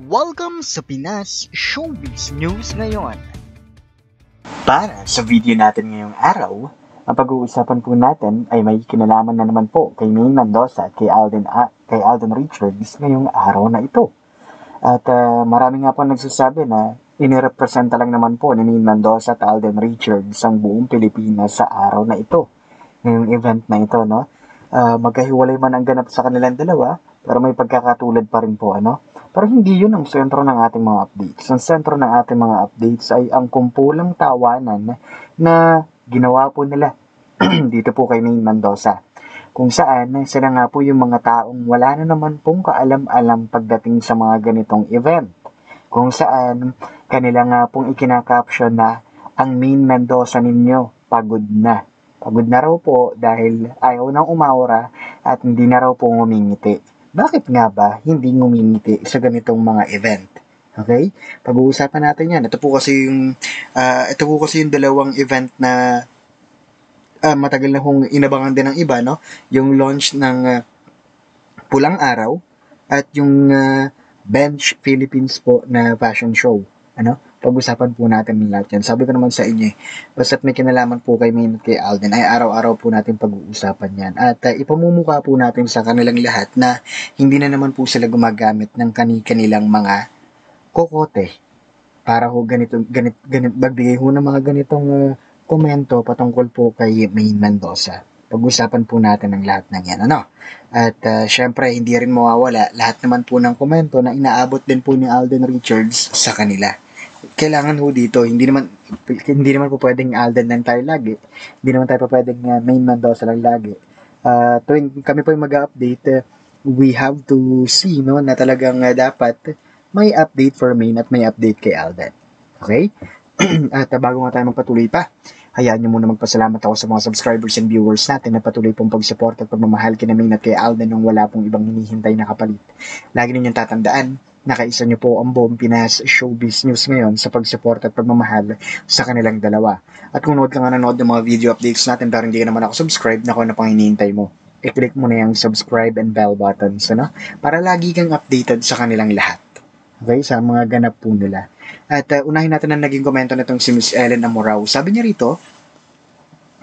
Welcome sa Pinas Showbiz News ngayon. Para sa video natin ngayong araw, ang pag-uusapan po natin ay may kinalaman na naman po kay Maine Mendoza at kay Alden Richards ngayong araw na ito. At marami nga po nagsasabi na inirepresenta lang naman po ni Maine Mendoza at Alden Richards ang buong Pilipinas sa araw na ito. Ngayong event na ito, no? Magkahiwalay man ang ganap sa kanilang dalawa, pero may pagkakatulad pa rin po, ano? Pero hindi yun ang sentro ng ating mga updates. Ang sentro ng ating mga updates ay ang kumpulang tawanan na ginawa po nila dito po kay Maine Mendoza. Kung saan sila nga po yung mga taong wala na naman pong kaalam-alam pagdating sa mga ganitong event. Kung saan kanila nga pong ikinakaption na ang Maine Mendoza ninyo pagod na. Pagod na raw po dahil ayaw nang umawra at hindi na raw po ngumingiti. Bakit nga ba hindi ngumingiti sa ganitong mga event? Okay? Pag-uusapan natin yan. Ito po kasi yung dalawang event na matagal na kong inabangan din ng iba, no? Yung launch ng Pulang Araw at yung Bench Philippines po na fashion show. Ano? Pag-usapan po natin ng lahat yan. Sabi ko naman sa inyo, basta't may kinalaman po kay Maine at kay Alden, ay araw-araw po natin pag-uusapan yan. At ipamumukha po natin sa kanilang lahat na hindi na naman po sila gumagamit ng kanilang mga kokote para ho magbigay ho ng mga ganitong komento patungkol po kay Maine Mendoza. Pag-usapan po natin ang lahat ng yan, ano? At syempre, hindi rin mawawala lahat naman po ng komento na inaabot din po ni Alden Richards sa kanila. Kailangan ho dito, hindi naman po pwedeng Alden lang tayo lagi. Hindi naman tayo pa pwedeng Maine Mendoza lang lagi. Tuwing kami po yung mag-update, we have to see, no, na talagang dapat may update for Maine at may update kay Alden. Okay? At bago nga tayo magpatuloy pa, hayaan nyo muna magpasalamat ako sa mga subscribers and viewers natin na patuloy pong pag-support at pagmamahal kina Maine at kay Alden nung wala pong ibang hinihintay na kapalit. Lagi ninyong tatandaan, nakaisa nyo po ang buong Pinas Showbiz News ngayon sa pag-support at pagmamahal sa kanilang dalawa. At kung nood ka nga nanood ng mga video updates natin pero hindi ka naman ako subscribe, na kung ano pang hinihintay mo, i-click mo na yung subscribe and bell buttons, ano? Para lagi kang updated sa kanilang lahat. Okay, sa mga ganap po nila. At unahin natin ang naging komento nitong si Miss Ellen Amorao. Sabi niya rito,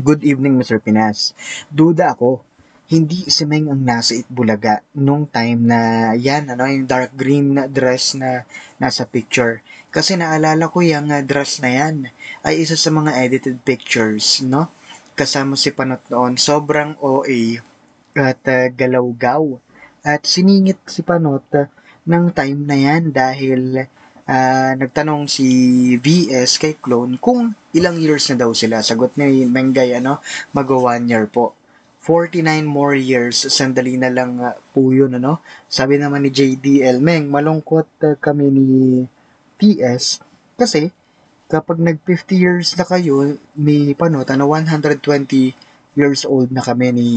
"Good evening, Mr. Pinas. Duda ako, hindi si Meng ang nasa Itbulaga nung time na yan, ano, yung dark green na dress na nasa picture. Kasi naalala ko yung dress na yan ay isa sa mga edited pictures, no? Kasama si Panot noon, sobrang OA at galawgaw. At siningit si Panot ng time na yan dahil nagtanong si VS kay Clone kung ilang years na daw sila. Sagot ni Mengay, mag 1 year po. 49 more years, sandali na lang po yun, ano? Sabi naman ni JDL, Meng, malungkot kami ni PS kasi kapag nag 50 years na kayo, ni Panot, 120 years old na kami ni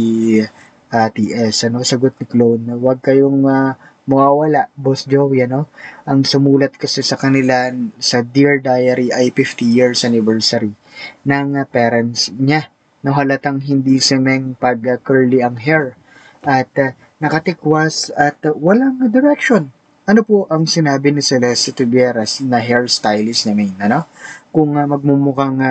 TS, ano? Sagot ni Clone, huwag kayong mawawala, Boss Joey, ano? Ang sumulat kasi sa kanila sa Dear Diary ay 50 years anniversary ng parents niya. No, halatang hindi si Meng pag curly ang hair at nakatikwas at walang direction. Ano po ang sinabi ni Celeste Tibieras na hairstylist ni Meng, ano? Kung magmumukhang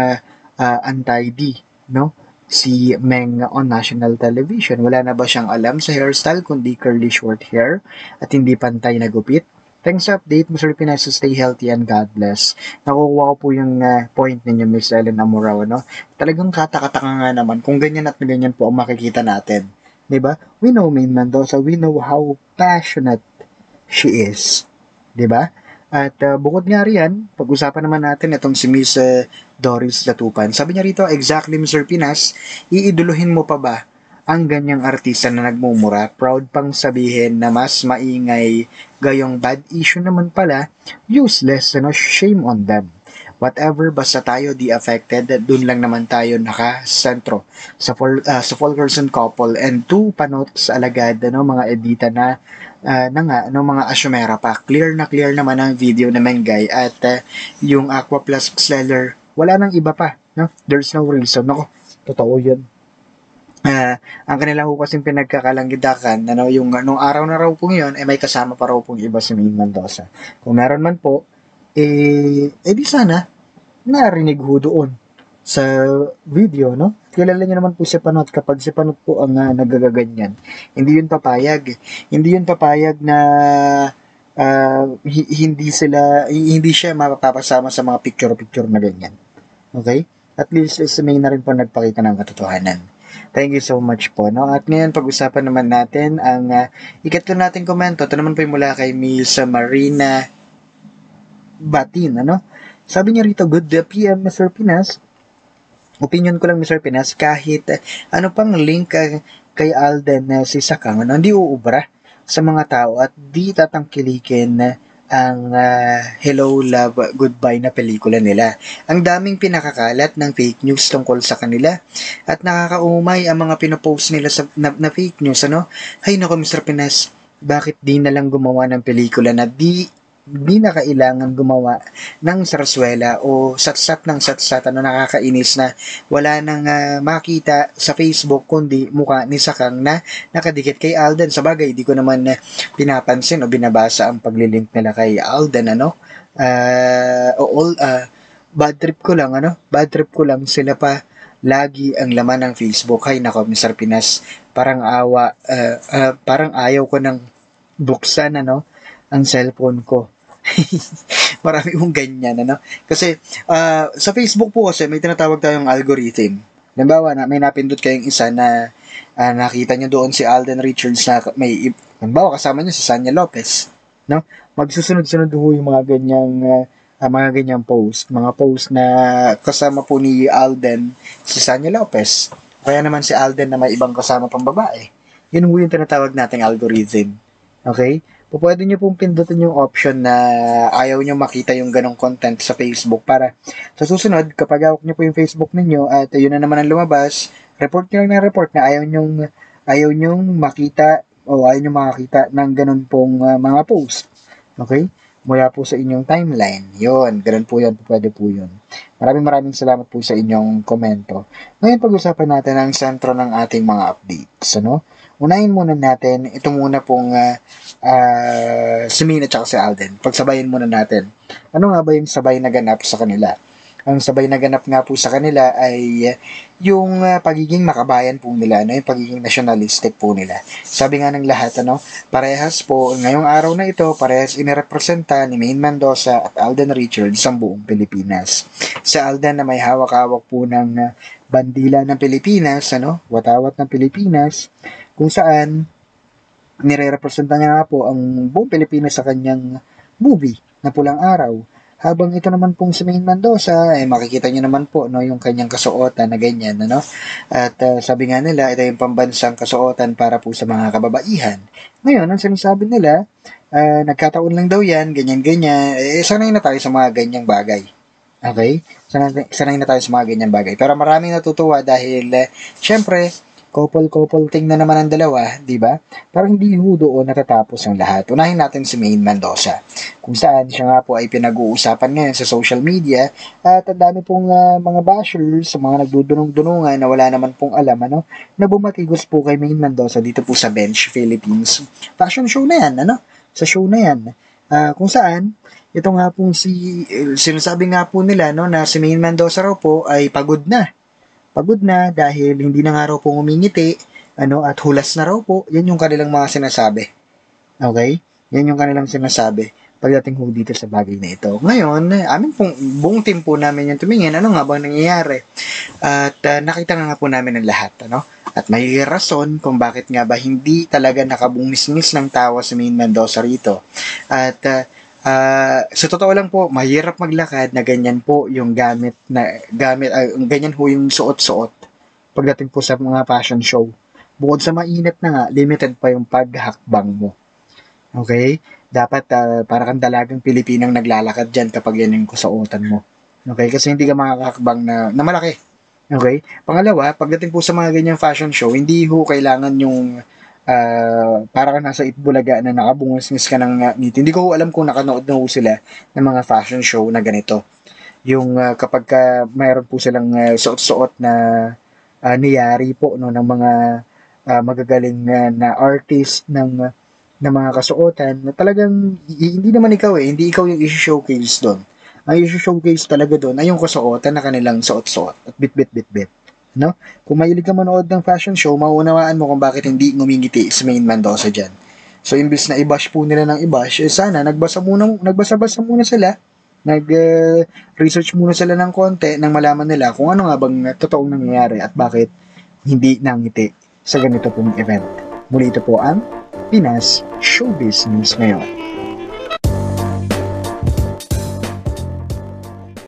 untidy, no? Si Meng on national television, wala na ba siyang alam sa hairstyle kundi curly short hair at hindi pantay na gupit? Thanks sa update, Mr. Pinas. Stay healthy and God bless. Nakukuha ko po yung point ninyo, Miss Ellen Amorao, no? Talagang katakataka nga naman kung ganyan at ganyan po ang makikita natin. Diba? We know Maine Mendoza. We know how passionate she is. Diba? At bukod nga riyan, pag-usapan naman natin itong si Miss Doris Latupan. Sabi niya rito, exactly, Mr. Pinas, iiduluhin mo pa ba ang ganyang artista na nagmumura? Proud pang sabihin na mas maingay, gayong bad issue naman pala, useless, shame on them. Whatever, basta tayo di affected, dun lang naman tayo nakasentro sa Fulkerson couple and 2 Panots alagad, mga edita na mga asyumera pa. Clear naman ang video na Mengay at yung Aqua Plus seller, wala nang iba pa, no? There's no reason. Totoo yun. Ang kanila ho kasing pinagkakalanggidakan, ano, yung nung araw na raw po yun, may kasama pa raw pong iba si Maine Mendoza. Kung meron man po, di sana, narinig ho doon sa video, no? Kilala niyo naman po si Panot kapag si Panot po ang nagagaganyan. Hindi yun papayag. Hindi yun papayag na hindi siya mapapasama sa mga picture-picture na ganyan. Okay? At least may na rin po nagpakita ng katotohanan. Thank you so much po. No? At ngayon, pag-usapan naman natin ang ikatlo nating komento. Ito naman po yung mula kay Miss Marina Batin. Ano? Sabi niya rito, good PM, Mr. Pinas. Opinion ko lang, Mr. Pinas, kahit ano pang link kay Alden si Sakang, ano, hindi uubra sa mga tao at di tatangkilikin ang Hello, Love, Goodbye na pelikula nila. Ang daming pinakakalat ng fake news tungkol sa kanila at nakakaumay ang mga pinopost nila na fake news. Ano? Hay nako, Mr. Pinas, bakit di na lang gumawa ng pelikula na di na kailangan gumawa ng sarswela o satsat ng satsat, ano, nakakainis na wala nang makita sa Facebook kundi mukha ni Sakang na nakadikit kay Alden. Sa bagay, di ko naman pinapansin o binabasa ang paglilink nila kay Alden, ano. Bad trip ko lang, ano, bad trip ko lang sila pa lagi ang laman ng Facebook. Hay nako, Mr. Pinas, parang parang ayaw ko nang buksan, ano, ang cellphone ko. Marami kong ganyan, ano? Kasi, sa Facebook po kasi may tinatawag tayong algorithm. Halimbawa, may napindot kayong isa na nakita nyo doon si Alden Richards na halimbawa, kasama nyo si Sanya Lopez, no? Magsusunod-sunod ho yung mga ganyang post. Mga post na kasama po ni Alden si Sanya Lopez. Kaya naman si Alden na may ibang kasama pang babae. Yun ho yung tinatawag nating algorithm. Okay? Pwede nyo pong pindutin yung option na ayaw nyo makita yung ganong content sa Facebook para sa susunod, kapag hawak nyo po yung Facebook ninyo at yun na naman ang lumabas, report nyo lang ng report na ayaw nyong makita o ayaw nyo makakita ng ganon pong mga post. Okay? Mula po sa inyong timeline. Yun, ganun po yan. Pwede po yun. Maraming salamat po sa inyong komento. Ngayon, pag-usapan natin ang sentro ng ating mga updates. Ano? Unahin muna natin, ito muna pong si Mina at si Alden. Pagsabayin muna natin. Ano nga ba yung sabay na ganap sa kanila? Ang sabay na ganap nga po sa kanila ay yung pagiging makabayan po nila, ano, yung pagiging nationalistic po nila. Sabi nga ng lahat, ano, parehas po, ngayong araw na ito, parehas inirepresenta ni Maine Mendoza at Alden Richards ang buong Pilipinas. Sa Alden na may hawak-hawak po ng bandila ng Pilipinas, ano, watawat ng Pilipinas, kung saan nire-representa niya nga po ang buong Pilipinas sa kanyang movie na Pulang Araw. Habang ito naman pong si Maine Mendoza, makikita niyo naman po, no, yung kanyang kasuotan na ganyan, ano? At sabi nga nila, ito yung pambansang kasuotan para po sa mga kababaihan. Ngayon, ang sinasabi nila, nagkataon lang daw yan, ganyan-ganyan. Sanay na tayo sa mga ganyang bagay. Okay? Sanay na tayo sa mga ganyang bagay. Pero maraming natutuwa dahil, syempre, couple thing na naman ang dalawa, di ba? Pero hindi ho doon natatapos ang lahat. Unahin natin si Maine Mendoza, kung saan siya nga po ay pinag-uusapan ngayon sa social media at ang dami pong mga bashers, mga nagdudunong-dunungan na wala naman pong alam, ano, na bumatigos po kay Maine Mendoza dito po sa Bench Philippines. Fashion show na yan, ano? Sa show na yan. Kung saan, ito nga pong sinasabi nga po nila, no, na si Maine Mendoza raw po ay pagod na dahil hindi na nga raw po umingiti, ano, at hulas na raw po. Yan yung kanilang mga sinasabi. Okay? Yan yung kanilang sinasabi pagdating ho dito sa bagay na ito. Ngayon, buong team po namin yung tumingin, ano nga bang nangyayari? At nakita nga po namin ang lahat, ano? At may rason kung bakit nga ba hindi talaga nakabungis-ngis ng tawa si Maine Mendoza rito. At sa totoo lang po, mahirap maglakad na ganyan po yung ganyan ho yung suot-suot pagdating po sa mga fashion show. Bukod sa mainit na nga, limited pa yung paghakbang mo. Okay? Dapat para kang dalagang Pilipinang naglalakad dyan kapag yan yung kusuotan mo. Okay? Kasi hindi ka makakakbang na malaki. Okay? Pangalawa, pagdating po sa mga ganyang fashion show, hindi ho kailangan yung para ka nasa Itbulaga na nakabungis-ngis ka ng ngiti. Hindi ko alam kung nakanood na ho sila ng mga fashion show na ganito. Yung kapag mayroon po silang suot-suot na niyari po no ng mga magagaling na artist ng mga kasuotan na talagang hindi naman ikaw hindi ikaw yung i-showcase doon. Ang i-showcase talaga doon ay yung kasuotan na kanilang suot-suot at bit-bit-bit-bit. No? Kung mahilig ka manood ng fashion show, mauunawaan mo kung bakit hindi ngumingiti si Maine Mendoza dyan. So, imbis na i-bash po nila ng i-bash, sana nagbasa-basa muna sila, nag-research muna sila ng konti nang malaman nila kung ano nga bang totoong nangyayari at bakit hindi nangiti sa ganito pong event. Muli ito po ang Pinas Showbiz News ngayon.